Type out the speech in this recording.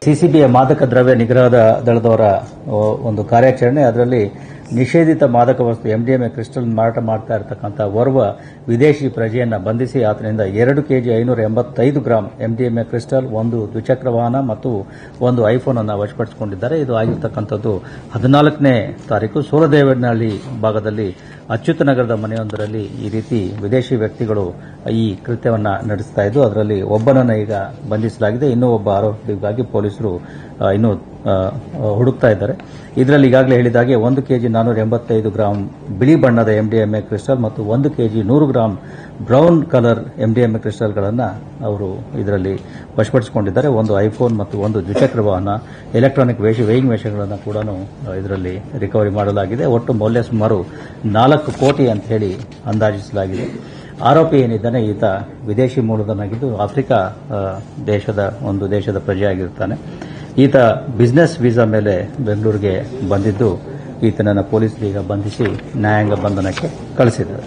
ಸಿಸಿಬಿಯ ಮಾದಕ ದ್ರವ್ಯ ನಿಗ್ರಹ ದಳದವರ ಒಂದು ಕಾರ್ಯಾಚರಣೆ, ಅದರಲ್ಲಿ ನಿಷೇಧಿತ ಮಾದಕ ವಸ್ತು ಎಂಡಿಎಂಎ ಕ್ರಿಸ್ಟಲ್ ಮಾರಾಟ ಮಾಡ್ತಾ ಇರತಕ್ಕಂಥ ಓರ್ವ ವಿದೇಶಿ ಪ್ರಜೆಯನ್ನು ಬಂಧಿಸಿ ಆತನಿಂದ 2 ಕೆಜಿ 585 ಗ್ರಾಂ ಎಂಡಿಎಂಎ ಕ್ರಿಸ್ಟಲ್, ಒಂದು ದ್ವಿಚಕ್ರ ವಾಹನ ಮತ್ತು ಒಂದು ಐಫೋನ್ ಅನ್ನು ವಶಪಡಿಸಿಕೊಂಡಿದ್ದಾರೆ. ಇದು ಆಗಿರತಕ್ಕಂಥದ್ದು 14ನೇ ತಾರೀಕು ಸೂರದೇವನಹಳ್ಳಿ ಭಾಗದಲ್ಲಿ ಅಚ್ಯುತನಗರದ ಮನೆಯೊಂದರಲ್ಲಿ ಈ ರೀತಿ ವಿದೇಶಿ ವ್ಯಕ್ತಿಗಳು ಈ ಕೃತ್ಯವನ್ನು ನಡೆಸ್ತಾ ಇದ್ದು, ಅದರಲ್ಲಿ ಒಬ್ಬನನ್ನು ಈಗ ಬಂಧಿಸಲಾಗಿದೆ. ಇನ್ನೂ ಒಬ್ಬ ಆರೋಪಿಗಾಗಿ ಪೊಲೀಸರು ಇನ್ನೂ ಹುಡುಕ್ತಾ ಇದ್ದಾರೆ. ಇದರಲ್ಲಿ ಈಗಾಗಲೇ ಹೇಳಿದಾಗೆ 1 ಕೆಜಿ 485 ಗ್ರಾಂ ಬಿಳಿ ಬಣ್ಣದ ಎಂಡಿಎಂಎ ಕ್ರಿಸ್ಟಲ್ ಮತ್ತು 1 KG 100 gram brown colour MDMA ಕ್ರಿಸ್ಟಲ್ಗಳನ್ನು ಅವರು ಇದರಲ್ಲಿ ವಶಪಡಿಸಿಕೊಂಡಿದ್ದಾರೆ. ಒಂದು ಐಫೋನ್ ಮತ್ತು ಒಂದು ದ್ವಿಚಕ್ರ ವಾಹನ, ಎಲೆಕ್ಟ್ರಾನಿಕ್ ವೇಯಿಂಗ್ ಮೆಷಿನ್ಗಳನ್ನು ಕೂಡ ಇದರಲ್ಲಿ ರಿಕವರಿ ಮಾಡಲಾಗಿದೆ. ಒಟ್ಟು ಮೌಲ್ಯ ಸುಮಾರು 4 ಕೋಟಿ ಅಂತ ಹೇಳಿ ಅಂದಾಜಿಸಲಾಗಿದೆ. ಆರೋಪಿ ಏನಿದ್ದಾನೆ ಈತ ವಿದೇಶಿ ಮೂಲದವನಾಗಿದ್ದು ಆಫ್ರಿಕಾ ದೇಶದ ಪ್ರಜೆಯಾಗಿರುತ್ತಾನೆ. ಈತ ಬಿಸಿನೆಸ್ ವೀಸಾ ಮೇಲೆ ಬೆಂಗಳೂರಿಗೆ ಬಂದಿದ್ದು ಈತನನ್ನು ಪೊಲೀಸರು ಈಗ ಬಂಧಿಸಿ ನ್ಯಾಯಾಂಗ ಬಂಧನಕ್ಕೆ ಕಳಿಸಿದ್ದಾರೆ.